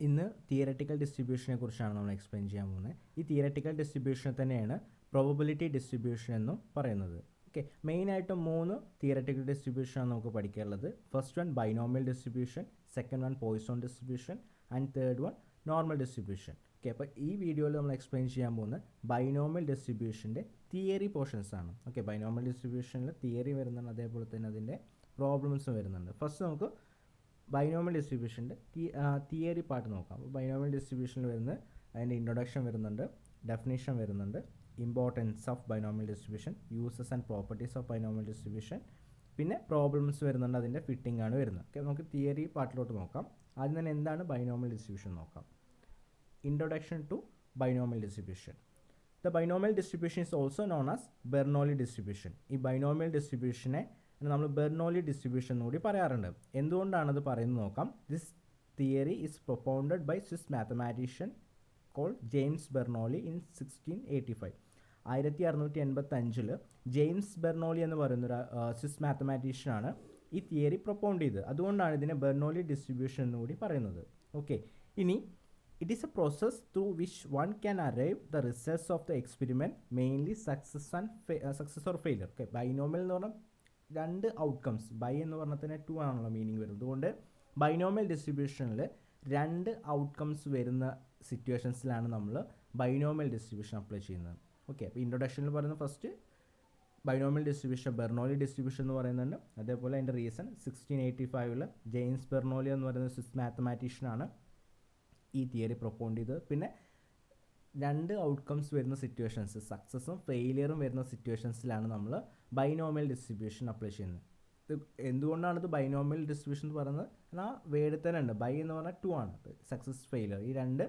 ഇന്ന് തിയററ്റിക്കൽ ഡിസ്ട്രിബ്യൂഷനെ കുറിച്ചാണ് നമ്മൾ എക്സ്പ്ലെയിൻ ചെയ്യാൻ പോകുന്നത്. ഈ തിയററ്റിക്കൽ ഡിസ്ട്രിബ്യൂഷനെ തന്നെയാണ് പ്രോബബിലിറ്റി ഡിസ്ട്രിബ്യൂഷൻ എന്നും പറയുന്നത്. ഓക്കെ, മെയിനായിട്ട് 3 തിയററ്റിക്കൽ ഡിസ്ട്രിബ്യൂഷനാണ് നമുക്ക് പഠിക്കാനുള്ളത്. First one binomial distribution, second one Poisson distribution and third one normal distribution. Okay, അപ്പോൾ ഈ വീഡിയോയിൽ നമ്മൾ എക്സ്പ്ലെയിൻ ചെയ്യാൻ പോകുന്നത് ബൈനോമിയൽ ഡിസ്ട്രിബ്യൂഷൻ്റെ തിയറി പോർഷൻസ് ആണ്. ഓക്കെ, ബൈനോമിയൽ ഡിസ്ട്രിബ്യൂഷനിൽ തിയറി വരുന്നുണ്ട്, അതേപോലെ തന്നെ അതിൻ്റെ പ്രോബ്ലംസും വരുന്നുണ്ട്. ഫസ്റ്റ് നമുക്ക് ബൈനോമിയൽ ഡിസ്ട്രിബ്യൂഷൻ്റെ തിയറി പാർട്ട് നോക്കാം. അപ്പോൾ ബൈനോമിയൽ ഡിസ്ട്രിബ്യൂഷനിൽ വരുന്നത് അതിൻ്റെ ഇൻട്രൊഡക്ഷൻ വരുന്നുണ്ട്, ഡെഫിനേഷൻ വരുന്നുണ്ട്, importance of binomial distribution, uses and properties of binomial distribution, പിന്നെ പ്രോബ്ലംസ് വരുന്നുണ്ട്, അതിൻ്റെ ഫിറ്റിംഗ് ആണ് വരുന്നത്. ഓക്കെ, നമുക്ക് തിയറി പാർട്ടിലോട്ട് നോക്കാം. ആദ്യം തന്നെ എന്താണ് ബൈനോമിയൽ ഡിസ്ട്രിബ്യൂഷൻ നോക്കാം. Introduction to binomial distribution. The binomial distribution is also known as Bernoulli distribution. ഈ ബൈനോമിയൽ ഡിസ്ട്രിബ്യൂഷനെ നമ്മൾ ബെർണോളി ഡിസ്ട്രിബ്യൂഷൻ എന്നുകൂടി പറയാറുണ്ട്. എന്തുകൊണ്ടാണത് പറയുന്നത് നോക്കാം. This theory is propounded by Swiss mathematician called James Bernoulli in 1685. 1685 James Bernoulli എന്ന് പറയുന്നൊരു സ്വിസ് മാത്തമാറ്റീഷ്യനാണ് ഈ തിയറി പ്രൊപ്പൗണ്ട് ചെയ്തത്. അതുകൊണ്ടാണ് ഇതിനെ ബെർണോളി ഡിസ്ട്രിബ്യൂഷൻ എന്നുകൂടി പറയുന്നത്. ഓക്കെ, ഇനി it is a process through which one can arrive the results of the experiment, mainly success or failure. Okay, binomial എന്ന് പറഞ്ഞാൽ 2 ഔട്ട്കംസ്, ബൈ എന്ന് പറഞ്ഞാൽ തന്നെ 2 ആണല്ലോ മീനിങ് വരുന്നത്. അതുകൊണ്ട് ബൈനോമിയൽ ഡിസ്ട്രിബ്യൂഷനിൽ 2 ഔട്ട്കംസ് വരുന്ന സിറ്റുവേഷൻസിലാണ് നമ്മൾ ബൈനോമിയൽ ഡിസ്ട്രിബ്യൂഷൻ അപ്ലൈ ചെയ്യുന്നത്. ഓക്കെ, അപ്പോൾ ഇൻട്രൊഡക്ഷനിൽ പറയുന്നത് first binomial distribution Bernoulli distribution എന്ന് പറയുന്നുണ്ട്. അതേപോലെ അതിൻ്റെ റീസൺ 1685 ജെയിംസ് ബെർണോളി എന്ന് പറയുന്ന സ്വിസ് മാത്തമാറ്റീഷ്യനാണ് ഈ തിയറി പ്രൊപ്പൗണ്ട് ചെയ്തത്. പിന്നെ 2 ഔട്ട്കംസ് വരുന്ന സിറ്റുവേഷൻസ്, സക്സസും ഫെയിലിയറും വരുന്ന സിറ്റുവേഷൻസിലാണ് നമ്മൾ ബൈനോമിയൽ ഡിസ്ട്രിബ്യൂഷൻ അപ്ലൈ ചെയ്യുന്നത്. എന്തുകൊണ്ടാണ് ഇത് ബൈനോമിയൽ ഡിസ്ട്രിബ്യൂഷൻ എന്ന് പറയുന്നത്? എന്നാൽ വേർഡിൽ തന്നെ ഉണ്ട്, ബൈ എന്ന് പറഞ്ഞാൽ 2 ആണ്, സക്സസ് ഫെയിലിയർ. ഈ 2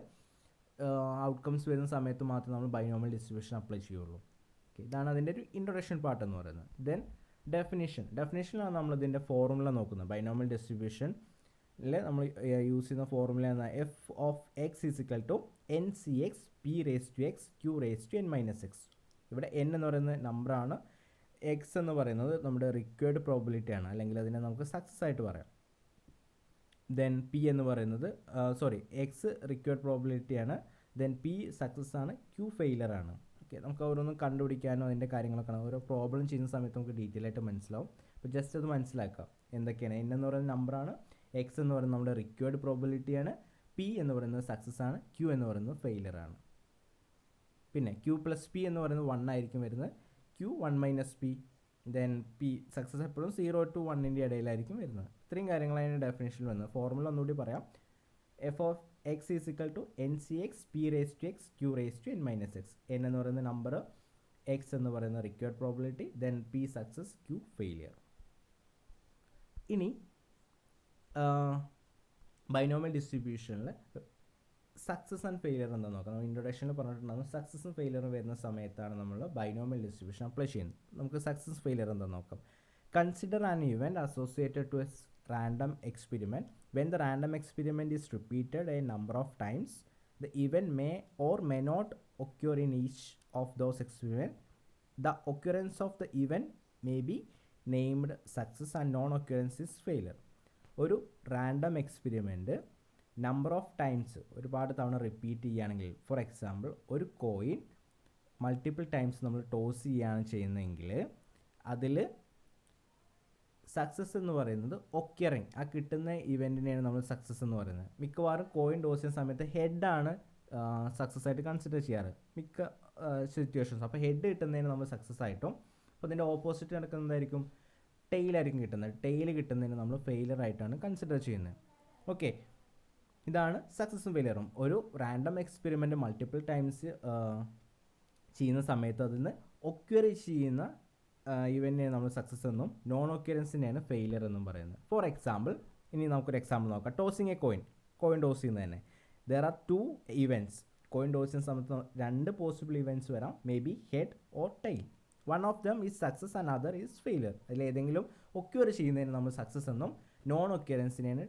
ഔട്ട്കംസ് വരുന്ന സമയത്ത് മാത്രമേ നമ്മൾ ബൈനോമിയൽ ഡിസ്ട്രിബ്യൂഷൻ അപ്ലൈ ചെയ്യുള്ളൂ. ഓക്കെ, ഇതാണ് അതിൻ്റെ ഒരു ഇൻട്രൊഡക്ഷൻ പാർട്ട് എന്ന് പറയുന്നത്. ദെൻ ഡെഫിനിഷനിലാണ് നമ്മൾ ഇതിൻ്റെ ഫോർമുല നോക്കുന്നത്. ബൈനോമിയൽ ഡിസ്ട്രിബ്യൂഷൻ നമ്മൾ യൂസ് ചെയ്യുന്ന ഫോർമുല എന്ന F of X is equal to N C X P raise to X Q raise to N minus X. ഇവിടെ എൻ എന്ന് പറയുന്ന നമ്പറാണ്, എക്സ് എന്ന് പറയുന്നത് നമ്മുടെ റിക്വയർഡ് പ്രോബിലിറ്റി ആണ്, അല്ലെങ്കിൽ അതിനെ നമുക്ക് സക്സസ് ആയിട്ട് പറയാം. ദെൻ പി എന്ന് പറയുന്നത് എക്സ് റിക്വയർഡ് പ്രോബിലിറ്റി ആണ്, ദെൻ പി സക്സസ് ആണ്, ക്യൂ ഫെയിലർ ആണ്. ഓക്കെ, നമുക്ക് ഓരോന്നും കണ്ടുപിടിക്കാനോ അതിൻ്റെ കാര്യങ്ങളൊക്കെ ഓരോ പ്രോബ്ലം ചെയ്യുന്ന സമയത്ത് നമുക്ക് ഡീറ്റെയിൽ ആയിട്ട് മനസ്സിലാവും. അപ്പോൾ ജസ്റ്റ് അത് മനസ്സിലാക്കാം എന്തൊക്കെയാണ്. എൻ എന്ന് പറയുന്ന നമ്പറാണ്, എക്സ് എന്ന് പറയുന്നത് നമ്മുടെ റിക്വയർഡ് പ്രോബിലിറ്റിയാണ്, പി എന്ന് പറയുന്നത് സക്സസ് ആണ്, ക്യൂ എന്ന് പറയുന്നത് ഫെയിലർ ആണ്. പിന്നെ ക്യൂ പ്ലസ് പി എന്ന് പറയുന്നത് 1 ആയിരിക്കും വരുന്നത്, Q 1 minus P, then P success എപ്പോഴും 0 to 1 ഇടയിലായിരിക്കും വരുന്നത്. ഇത്രയും കാര്യങ്ങളാണ് ഡെഫിനേഷനിൽ വരുന്നത്. ഫോർമുല ഒന്നുകൂടി പറയാം. F of X is equal to N C X P raise to X Q raise to N minus X. N എന്ന് പറയുന്ന നമ്പർ, എക്സ് എന്ന് പറയുന്ന required probability, then P success, Q failure. ഇനി ബൈനോമിയൽ ഡിസ്ട്രിബ്യൂഷനിൽ success and failure എന്താണെന്ന് നോക്കാം. നമ്മൾ ഇൻട്രൊഡക്ഷനിൽ പറഞ്ഞിട്ടുണ്ടാകും സക്സസും ഫെയിലിയറും വരുന്ന സമയത്താണ് നമ്മൾ ബൈനോമിയൽ ഡിസ്ട്രിബ്യൂഷൻ അപ്ലൈ ചെയ്യുന്നത്. നമുക്ക് സക്സസ് ഫെയിലിയർ എന്താണെന്ന് നോക്കാം. Consider an event associated to a random experiment. When the random experiment is repeated a number of times, the event may or may not occur in each of those experiment. The occurrence of the event may be named success and non occurrence is failure. ഒരു random experiment number of times ഒരുപാട് തവണ repeat ചെയ്യുകയാണെങ്കിൽ, for example ഒരു coin multiple times നമ്മൾ toss ചെയ്യുകയാണ് ചെയ്യുന്നതെങ്കിൽ അതിൽ success എന്ന് പറയുന്നത് ഒക്യറിങ്, ആ കിട്ടുന്ന ഇവൻറ്റിനെയാണ് നമ്മൾ സക്സസ് എന്ന് പറയുന്നത്. മിക്കവാറും കോയിൻ ടോസ് ചെയ്യുന്ന സമയത്ത് ഹെഡാണ് സക്സസ് ആയിട്ട് കൺസിഡർ ചെയ്യാറ് മിക്ക സിറ്റുവേഷൻസ്. അപ്പോൾ ഹെഡ് കിട്ടുന്നതിന് നമ്മൾ സക്സസ് ആയിട്ടും, അപ്പോൾ അതിൻ്റെ ഓപ്പോസിറ്റ് നടക്കുന്നതായിരിക്കും ടെയിലായിരിക്കും കിട്ടുന്നത്. ടെയിൽ കിട്ടുന്നതിന് നമ്മൾ ഫെയിലിയർ ആയിട്ടാണ് കൺസിഡർ ചെയ്യുന്നത്. ഓക്കെ, ഇതാണ് സക്സസും ഫെയിലിയറും. ഒരു റാൻഡം എക്സ്പെരിമെൻറ്റ് മൾട്ടിപ്പിൾ ടൈംസ് ചെയ്യുന്ന സമയത്ത് അതിൽ നിന്ന് ഒക്യുർ ചെയ്യുന്ന ഇവൻറ്റിനെ നമ്മൾ സക്സസ് എന്നും നോൺ ഒക്യുറൻസിനെയാണ് ഫെയിലിയർ എന്നും പറയുന്നത്. ഫോർ എക്സാമ്പിൾ, ഇനി നമുക്കൊരു എക്സാമ്പിൾ നോക്കാം. ടോസിങ് എ കോയിൻ ടോസ് ചെയ്യുന്നത് തന്നെ. There are 2 events. Coin toss ചെയ്യുന്ന സമയത്ത് 2 പോസിബിൾ ഇവൻറ്റ്സ് വരാം, may be head or tail. One of them is success and other is failure. അതിലേതെങ്കിലും ഒക്യുർ ചെയ്യുന്നതിന് നമ്മൾ സക്സസ് എന്നും നോൺ ഒക്യുറൻസിനെയാണ്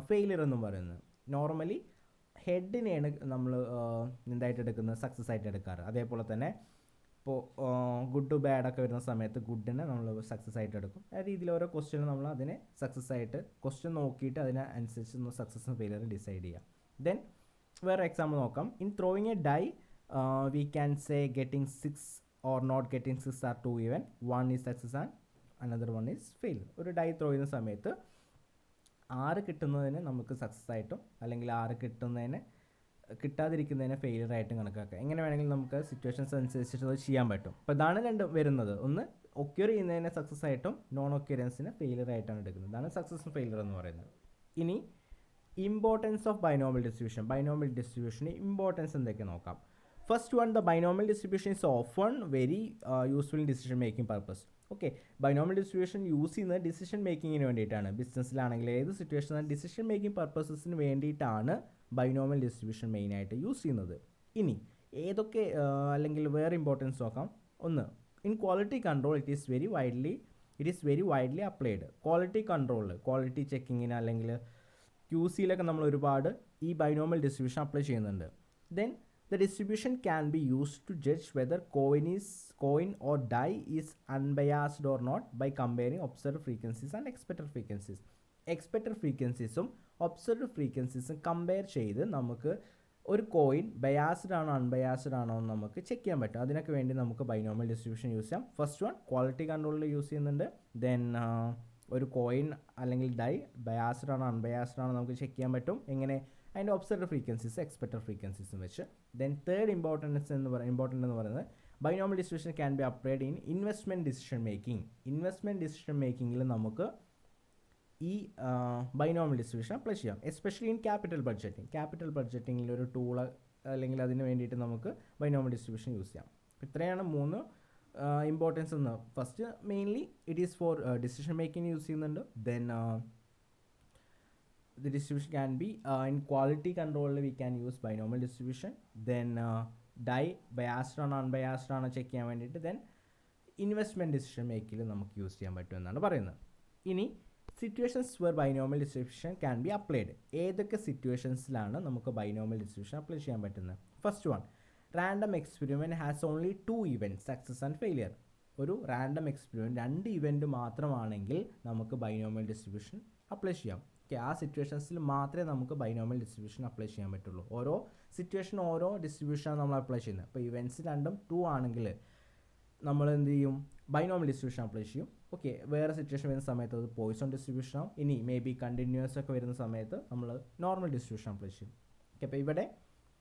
ഫെയിലിയർ എന്നും പറയുന്നത്. നോർമലി ഹെഡിനെയാണ് നമ്മൾ എന്തായിട്ട് എടുക്കുന്നത്, സക്സസ് ആയിട്ട് എടുക്കാറ്. അതേപോലെ തന്നെ ഇപ്പോൾ ഗുഡ് ടു ബാഡ് ഒക്കെ വരുന്ന സമയത്ത് ഗുഡിനെ നമ്മൾ സക്സസ് ആയിട്ട് എടുക്കും. ആ രീതിയിൽ ഓരോ ക്വസ്റ്റ്യനും നമ്മൾ അതിനെ സക്സസ് ആയിട്ട് ക്വസ്റ്റ്യൻ നോക്കിയിട്ട് അതിനനുസരിച്ച് സക്സസും ഫെയിലിയറും ഡിസൈഡ് ചെയ്യാം. ദെൻ വേറെ എക്സാമ്പിൾ നോക്കാം. In throwing a die we can say getting 6 or not getting 6 are 2 even. 1 is success and another 1 is failure. ഒരു ഡൈ ത്രോ ചെയ്യുന്ന സമയത്ത് 6 കിട്ടുന്നതിന് നമുക്ക് സക്സസ് ആയിട്ടും അല്ലെങ്കിൽ 6 കിട്ടാതിരിക്കുന്നതിനെ ഫെയിലിയർ ആയിട്ടും കണക്കാക്കുക. എങ്ങനെ വേണമെങ്കിലും നമുക്ക് സിറ്റുവേഷൻസ് അനുസരിച്ചിട്ട് അത് ചെയ്യാൻ പറ്റും. അപ്പോൾ ഇതാണ് രണ്ട് വരുന്നത്. ഒന്ന് ഒക്യൂർ ചെയ്യുന്നതിനെ സക്സസ് ആയിട്ടും നോൺ ഒക്യൂറൻസിനെ ഫെയിലിയർ ആയിട്ടാണ് എടുക്കുന്നത്. ഇതാണ് സക്സസും ഫെയിലിയർ എന്ന് പറയുന്നത്. ഇനി importance of binomial distribution. Binomial ഡിസ്ട്രിബ്യൂഷന് ഇമ്പോർട്ടൻസ് എന്തൊക്കെ നോക്കാം. First one, the binomial distribution is often very useful in decision making purpose. Okay, binomial distribution use ചെയ്യുന്നത് ഡിസിഷൻ മേക്കിങ്ങിന് വേണ്ടിയിട്ടാണ്. ബിസിനസ്സിലാണെങ്കിൽ ഏത് സിറ്റുവേഷനിലും ഡിസിഷൻ മേക്കിംഗ് പർപ്പസസിന് വേണ്ടിയിട്ടാണ് ബൈനോമിയൽ ഡിസ്ട്രിബ്യൂഷൻ മെയിനായിട്ട് യൂസ് ചെയ്യുന്നത്. ഇനി ഏതൊക്കെ അല്ലെങ്കിൽ വേറെ ഇമ്പോർട്ടൻസ് നോക്കാം. ഒന്ന്, in quality control it is very widely applied. Quality കൺട്രോളിൽ, ക്വാളിറ്റി ചെക്കിങ്ങിന് അല്ലെങ്കിൽ QCയിലൊക്കെ നമ്മൾ ഒരുപാട് ഈ ബൈനോമിയൽ ഡിസ്ട്രിബ്യൂഷൻ അപ്ലൈ ചെയ്യുന്നുണ്ട്. Then the distribution can be used to judge whether coin or die is unbiased or not by comparing observed frequencies and expected frequencies. Expected frequencies-ഉം observed frequencies-ഉം compare ചെയ്ത് നമുക്ക് ഒരു കോയിൻ ബയാസ്ഡ് ആണോ unbiased ആണോ എന്ന് നമുക്ക് ചെക്ക് ചെയ്യാൻ പറ്റും. അതിനൊക്കെ വേണ്ടി നമുക്ക് ബൈനോമിയൽ ഡിസ്ട്രിബ്യൂഷൻ യൂസ് ചെയ്യാം. ഫസ്റ്റ് വൺ ക്വാളിറ്റി കൺട്രോളിൽ യൂസ് ചെയ്യുന്നുണ്ട്. ദെൻ ഒരു കോയിൻ അല്ലെങ്കിൽ ഡൈ ബയാസ്ഡ് ആണോ അൺബയാസ്ഡ് ആണോ നമുക്ക് ചെക്ക് ചെയ്യാൻ പറ്റും. എങ്ങനെ? അതിൻ്റെ ഒബ്സർവ്ഡ് ഫ്രീക്വൻസീസ് എക്സ്പെക്റ്റഡ് ഫ്രീക്വൻസീസും വെച്ച്. ദെൻ തേർഡ് ഇമ്പോർട്ടൻറ്റ് എന്ന് പറയുന്നത് binomial distribution can be applied in investment decision making. Investment decision മേക്കിങ്ങിൽ നമുക്ക് ഈ ബൈനോമിയൽ ഡിസ്ട്രിബ്യൂഷൻ അപ്ലൈ ചെയ്യാം. Especially in capital budgeting. Capital ബഡ്ജറ്റിങ്ങിൽ ഒരു ടൂള് അല്ലെങ്കിൽ അതിന് വേണ്ടിയിട്ട് നമുക്ക് ബൈനോമിയൽ ഡിസ്ട്രിബ്യൂഷൻ യൂസ് ചെയ്യാം. ഇത്രയാണ് 3 ഇമ്പോർട്ടൻസ് എന്ന്. First mainly it is for decision making use ചെയ്യുന്നുണ്ട്. Then the distribution can be in quality control we can use binomial distribution. Then die biased ആണോ unbiased ആണോ ചെക്ക് ചെയ്യാൻ വേണ്ടിയിട്ട് then ഇൻവെസ്റ്റ്മെൻറ്റ് ഡിസിഷൻ മേക്കിങ്ങിൽ നമുക്ക് യൂസ് ചെയ്യാൻ പറ്റും എന്നാണ് പറയുന്നത്. ഇനി situations where binomial distribution can be applied. ഏതൊക്കെ സിറ്റുവേഷൻസിലാണ് നമുക്ക് ബൈനോമിയൽ ഡിസ്ട്രിബ്യൂഷൻ അപ്ലൈ ചെയ്യാൻ പറ്റുന്നത്? First one, random experiment has only 2 events success and failure. ഒരു റാൻഡം എക്സ്പെരിമെൻറ്റ് 2 ഇവൻറ്റ് മാത്രമാണെങ്കിൽ നമുക്ക് ബൈനോമിയൽ ഡിസ്ട്രിബ്യൂഷൻ അപ്ലൈ ചെയ്യാം. ആ സിറ്റുവേഷൻസിൽ മാത്രമേ നമുക്ക് ബൈനോമിയൽ ഡിസ്ട്രിബ്യൂഷൻ അപ്ലൈ ചെയ്യാൻ പറ്റുള്ളൂ. ഓരോ സിറ്റുവേഷൻ ഓരോ ഡിസ്ട്രിബ്യൂഷനാണ് നമ്മൾ അപ്ലൈ ചെയ്യുന്നത്. അപ്പോൾ ഇവൻറ്റ്സ് രണ്ടും 2 ആണെങ്കിൽ നമ്മൾ എന്ത് ചെയ്യും? ബൈനോമിയൽ ഡിസ്ട്രിബ്യൂഷൻ അപ്ലൈ ചെയ്യും. ഓക്കെ, വേറെ സിറ്റുവേഷൻ വരുന്ന സമയത്ത് അത് പോയിസൺ ഡിസ്ട്രിബ്യൂഷൻ ആവും. ഇനി മേ ബി കണ്ടിന്യൂസ് ഒക്കെ വരുന്ന സമയത്ത് നമ്മൾ നോർമൽ ഡിസ്ട്രിബ്യൂഷൻ അപ്ലൈ ചെയ്യും. ഓക്കെ, അപ്പോൾ ഇവിടെ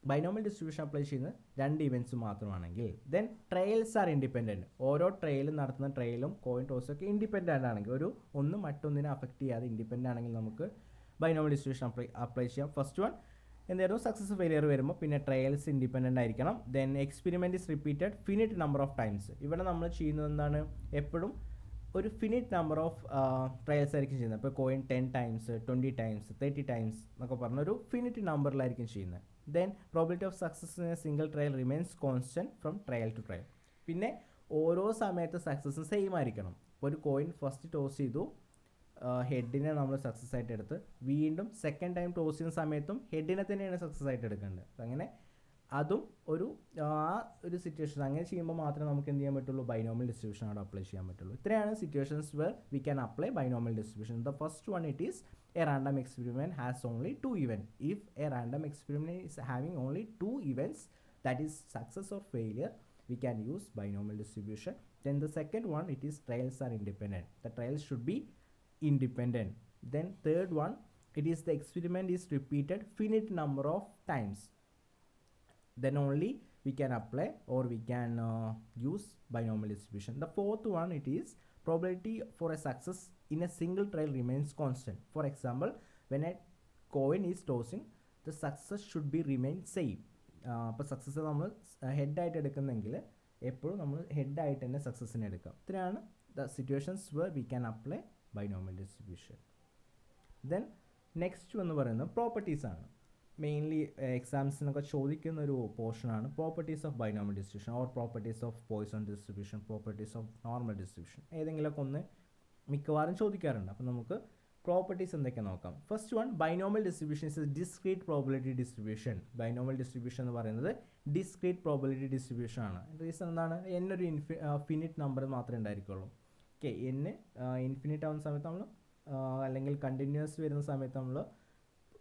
ബൈനോമിയൽ ഡിസ്ട്രിബ്യൂഷൻ അപ്ലൈ ചെയ്യുന്നത് 2 ഇവൻറ്റ്സ് മാത്രമാണെങ്കിൽ ദെൻ ട്രയൽസ് ആർ ഇൻഡിപെൻഡൻറ്റ്. ഓരോ ട്രയലും നടത്തുന്ന ട്രയലും കോയിൻ ടോസും ഒക്കെ ഇൻഡിപെൻഡൻ്റ് ആണെങ്കിൽ ഒന്ന് മറ്റൊന്നിനെ അഫക്റ്റ് ചെയ്യാതെ ഇൻഡിപെൻഡൻ്റ് ആണെങ്കിൽ നമുക്ക് ബൈനോമിയൽ ഡിസ്ട്രിബ്യൂഷൻ അപ്ലൈ ചെയ്യാം. ഫസ്റ്റ് വൺ എന്തായിരുന്നു? സക്സസ് ഫെയിലിയർ വരുമ്പോൾ പിന്നെ ട്രയൽസ് ഇൻഡിപെൻഡൻ്റ് ആയിരിക്കണം. Then experiment is repeated finite number of times. ഇവിടെ നമ്മൾ ചെയ്യുന്നത് എന്താണ്? എപ്പോഴും ഒരു ഫിനിറ്റ് നമ്പർ ഓഫ് ട്രയൽസ് ആയിരിക്കും ചെയ്യുന്നത്. ഇപ്പോൾ കോയിൻ 10 ടൈംസ് 20 ടൈംസ് 30 ടൈംസ് എന്നൊക്കെ പറഞ്ഞൊരു ഫിനിറ്റ് നമ്പറിലായിരിക്കും ചെയ്യുന്നത്. Then probability of success in a single trial remains constant from trial to trial. പിന്നെ ഓരോ സമയത്ത് സക്സസ് സെയിം ആയിരിക്കണം. ഇപ്പോൾ ഒരു കോയിൻ ഫസ്റ്റ് ടോസ് ചെയ്തു, ഹെഡിനെ നമ്മൾ സക്സസ് ആയിട്ട് എടുത്ത് വീണ്ടും സെക്കൻഡ് ടൈം ടോസ് ചെയ്യുന്ന സമയത്തും ഹെഡിനെ തന്നെയാണ് സക്സസ് ആയിട്ട് എടുക്കേണ്ടത്. അപ്പം അങ്ങനെ അതും ഒരു സിറ്റുവേഷൻ അങ്ങനെ ചെയ്യുമ്പോൾ മാത്രമേ നമുക്ക് എന്ത് ചെയ്യാൻ പറ്റുള്ളൂ? ബൈനോമിയൽ ഡിസ്ട്രിബ്യൂഷൻ അവിടെ അപ്ലൈ ചെയ്യാൻ പറ്റുള്ളൂ. ഇത്രയാണ് situations where we can apply binomial distribution. The first one it is A random experiment has only 2 event. If A random experiment is having only 2 events that is success or failure we can use binomial distribution. Then the second one, it is trials are independent. The trials should be independent. Then third one, it is the experiment is repeated finite number of times. Then only we can apply or we can use binomial distribution. The fourth one, it is probability for a success in a single trial remains constant. For example, when a coin is tossing, the success should be remain same. അപ്പോൾ success നമ്മൾ ഹെഡായിട്ട് എടുക്കുന്നെങ്കിൽ എപ്പോഴും നമ്മൾ ഹെഡായിട്ട് തന്നെ സക്സസ്സിനെ എടുക്കാം. ഇത്രയാണ് the situations where we can apply binomial distribution. Then next എന്ന് പറയുന്നത് പ്രോപ്പർട്ടീസാണ്. മെയിൻലി എക്സാംസിനൊക്കെ ചോദിക്കുന്ന ഒരു പോർഷനാണ് properties of binomial distribution or properties of Poisson distribution, properties of normal distribution. ഏതെങ്കിലുമൊക്കെ ഒന്ന് മിക്കവാറും ചോദിക്കാറുണ്ട്. അപ്പോൾ നമുക്ക് പ്രോപ്പർട്ടീസ് എന്തൊക്കെ നോക്കാം. First one, binomial distribution is a discrete probability distribution. Binomial distribution എന്ന് പറയുന്നത് ഡിസ്ക്രീറ്റ് പ്രോബിലിറ്റി ഡിസ്ട്രിബ്യൂഷൻ ആണ്. റീസൺ എന്താണ്? n ഒരു ഫിനിറ്റ് നമ്പർ മാത്രമേ ഉണ്ടായിരിക്കുള്ളൂ. ഓക്കെ, n ഇൻഫിനിറ്റ് ആവുന്ന സമയത്ത് നമ്മൾ അല്ലെങ്കിൽ കണ്ടിന്യൂസ് വരുന്ന സമയത്ത് നമ്മൾ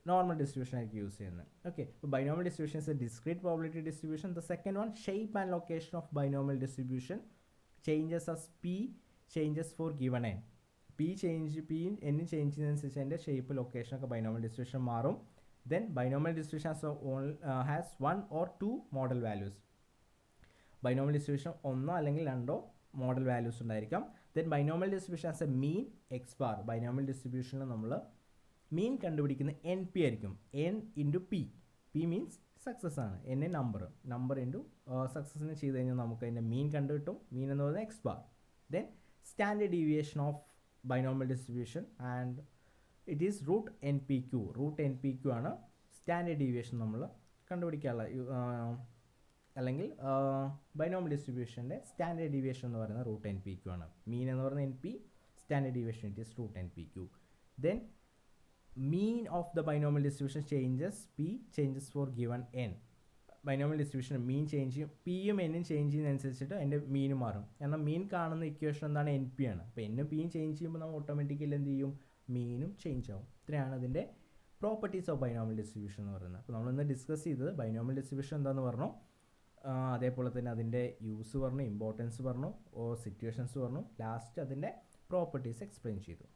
നോർമൽ ഡിസ്ട്രിബ്യൂഷൻ ആയിരിക്കും യൂസ് ചെയ്യുന്നത്. ഓക്കെ, അപ്പോൾ binomial distribution is a discrete probability distribution. The second one, shape and location of binomial distribution changes as p changes four given n. പിയും n ചേഞ്ച് ചെയ്യുന്നതനുസരിച്ച് അതിൻ്റെ ഷേപ്പ് ലൊക്കേഷനൊക്കെ ബൈനോമിയൽ ഡിസ്ട്രിബ്യൂഷൻ മാറും. Then binomial distribution has 1 or 2 model values. Binomial distribution ഒന്നോ അല്ലെങ്കിൽ രണ്ടോ model values ഉണ്ടായിരിക്കാം. Then binomial distribution has A mean X bar. Binomial ഡിസ്ട്രിബ്യൂഷനിൽ നമ്മൾ mean കണ്ടുപിടിക്കുന്നത് N P ആയിരിക്കും. n into P. P means success ആണ്. n number into സക്സസിന് ചെയ്ത് കഴിഞ്ഞാൽ നമുക്ക് അതിൻ്റെ മീൻ കണ്ടുകിട്ടും. മീൻ എന്ന് പറയുന്നത് X bar. Then standard deviation of binomial distribution and it is root N P Q. Root N P Q ആണ് സ്റ്റാൻഡേർഡ് ഡീവിയേഷൻ നമ്മൾ കണ്ടുപിടിക്കാനുള്ള, അല്ലെങ്കിൽ ബൈനോമിയൽ ഡിസ്ട്രിബ്യൂഷൻ്റെ സ്റ്റാൻഡേർഡ് ഡീവിയേഷൻ എന്ന് പറയുന്നത് റൂട്ട് എൻ പി ക്യു ആണ്. മീൻ എന്ന് പറയുന്നത് N P, standard deviation it is root N P Q. Then mean of the binomial distribution changes p changes for given n. Binomial distribution mean change ചെയ്യും, പിയും എന്നും change ചെയ്യുന്നതനുസരിച്ചിട്ട് അതിൻ്റെ മീനും മാറും. എന്നാൽ മീൻ കാണുന്ന ഇക്വേഷൻ എന്താണ്? എൻ പി ആണ്. അപ്പോൾ എന്നും പിയും ചേഞ്ച് ചെയ്യുമ്പോൾ നമ്മൾ ഓട്ടോമാറ്റിക്കലി എന്ത് ചെയ്യും? മീനും ചേഞ്ച് ആവും. ഇത്രയാണ് അതിൻ്റെ പ്രോപ്പർട്ടീസ് ഓഫ് ബൈനോമിയൽ ഡിസ്ട്രിബ്യൂഷൻ എന്ന് പറയുന്നത്. അപ്പോൾ നമ്മളിന്ന് ഡിസ്കസ് ചെയ്തത് ബൈനോമിയൽ ഡിസ്ട്രിബ്യൂഷൻ എന്താണെന്ന് പറഞ്ഞു, അതേപോലെ തന്നെ അതിൻ്റെ യൂസ് പറഞ്ഞു, ഇമ്പോർട്ടൻസ് പറഞ്ഞു, സിറ്റുവേഷൻസ് പറഞ്ഞു, ലാസ്റ്റ് അതിൻ്റെ പ്രോപ്പർട്ടീസ് എക്സ്പ്ലെയിൻ ചെയ്തു.